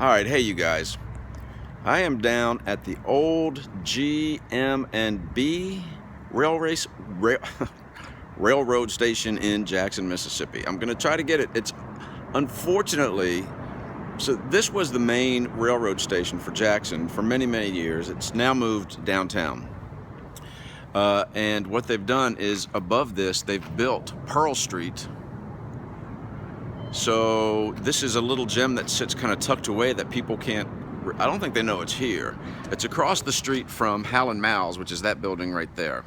Alright, hey you guys. I am down at the old GM&B railroad station in Jackson, Mississippi. I'm going to try to get it. It's unfortunately, so this was the main railroad station for Jackson for many, many years. It's now moved downtown. And what they've done is above this, they've built Pearl Street. So this is a little gem that sits kind of tucked away that people can't, I don't think they know it's here. It's across the street from Hal & Mal's, which is that building right there.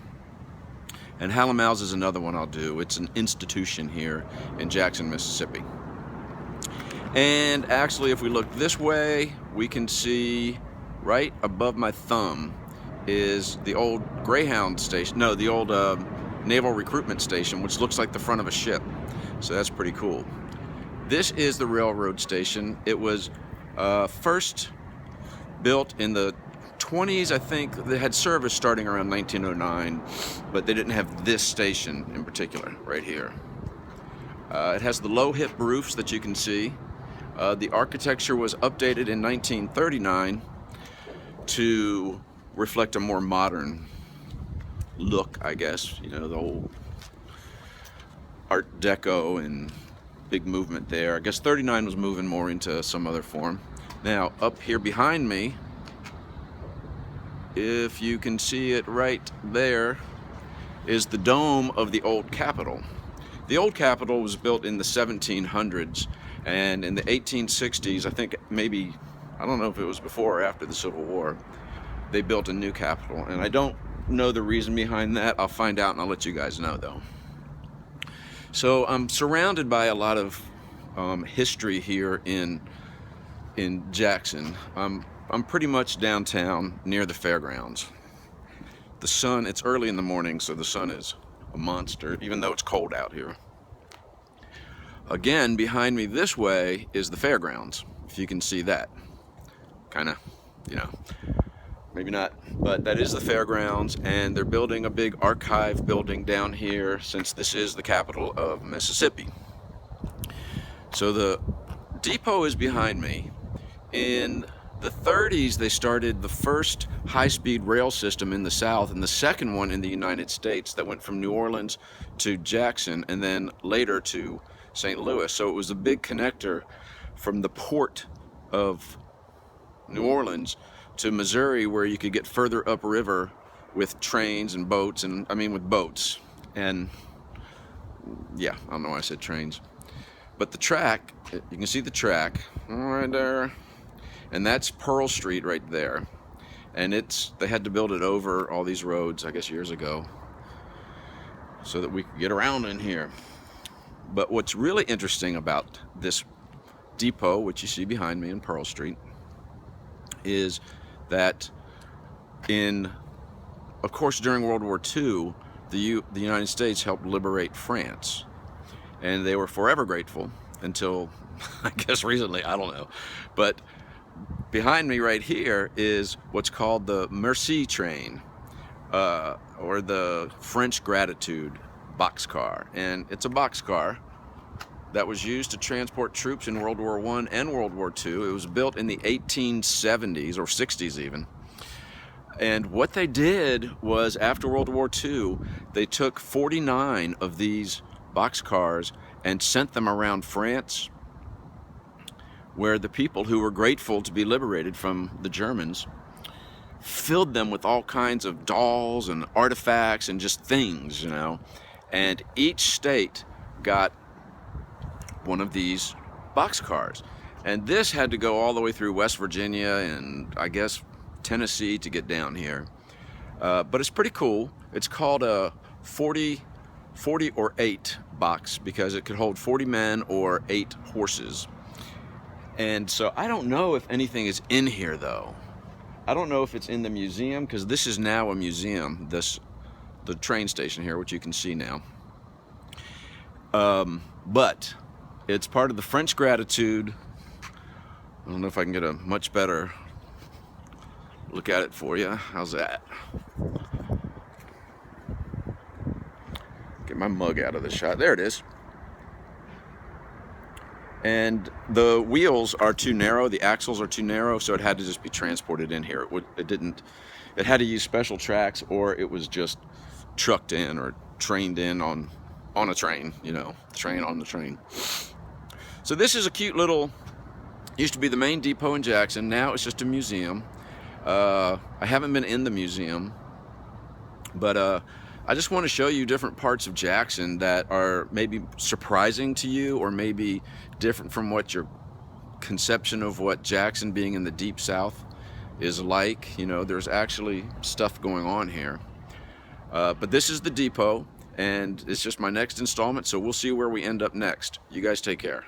And Hal & Mal's is another one I'll do. It's an institution here in Jackson, Mississippi. And actually, if we look this way, we can see right above my thumb is the old Greyhound station, no, the old Naval Recruitment Station, which looks like the front of a ship. So that's pretty cool. This is the railroad station. It was first built in the 20s, I think. They had service starting around 1909, but they didn't have this station in particular right here. It has the low hip roofs that you can see. The architecture was updated in 1939 to reflect a more modern look, I guess. You know, the old Art Deco and big movement there. I guess 39 was moving more into some other form. Now, up here behind me, if you can see it right there, is the dome of the old Capitol. The old Capitol was built in the 1700s, and in the 1860s, I think maybe, I don't know if it was before or after the Civil War, they built a new Capitol. And I don't know the reason behind that. I'll find out and I'll let you guys know though. So I'm surrounded by a lot of history here in Jackson. I'm pretty much downtown near the fairgrounds. The sun, it's early in the morning, so the sun is a monster, even though it's cold out here. Again, behind me this way is the fairgrounds, if you can see that. Kind of, you know, maybe not, but that is the fairgrounds, and they're building a big archive building down here since this is the capital of Mississippi. So the depot is behind me. In the 30s, they started the first high-speed rail system in the South and the second one in the United States that went from New Orleans to Jackson and then later to St. Louis. So it was a big connector from the port of New Orleans to Missouri, where you could get further upriver with trains and boats, and I mean with boats. And yeah, I don't know why I said trains. But the track, you can see the track right there, and that's Pearl Street right there. And they had to build it over all these roads, I guess years ago, so that we could get around in here. But what's really interesting about this depot, which you see behind me in Pearl Street, is that of course, during World War II, the United States helped liberate France. And they were forever grateful until, I guess recently, I don't know. But behind me right here is what's called the Merci train, or the French Gratitude boxcar. And it's a boxcar that was used to transport troops in World War I and World War II. It was built in the 1870s or 60s even. And what they did was, after World War II, they took 49 of these boxcars and sent them around France, where the people who were grateful to be liberated from the Germans filled them with all kinds of dolls and artifacts and just things, you know. And each state got one of these boxcars, and this had to go all the way through West Virginia and I guess Tennessee to get down here. But it's pretty cool. It's called a 40 or 8 box because it could hold 40 men or 8 horses. And so I don't know if anything is in here though. I don't know if it's in the museum, because this is now a museum, the train station here, which you can see now. But it's part of the French Gratitude. I don't know if I can get a much better look at it for you. How's that? Get my mug out of the shot. There it is. and the wheels are too narrow, the axles are too narrow, so it had to just be transported in here. It had to use special tracks, or it was just trucked in or trained in on a train, you know, train on the train. So this is a cute little, used to be the main depot in Jackson, now it's just a museum. I haven't been in the museum, but I just want to show you different parts of Jackson that are maybe surprising to you, or maybe different from what your conception of what Jackson being in the Deep South is like. You know, there's actually stuff going on here. But this is the depot, and it's just my next installment, so we'll see where we end up next. You guys take care.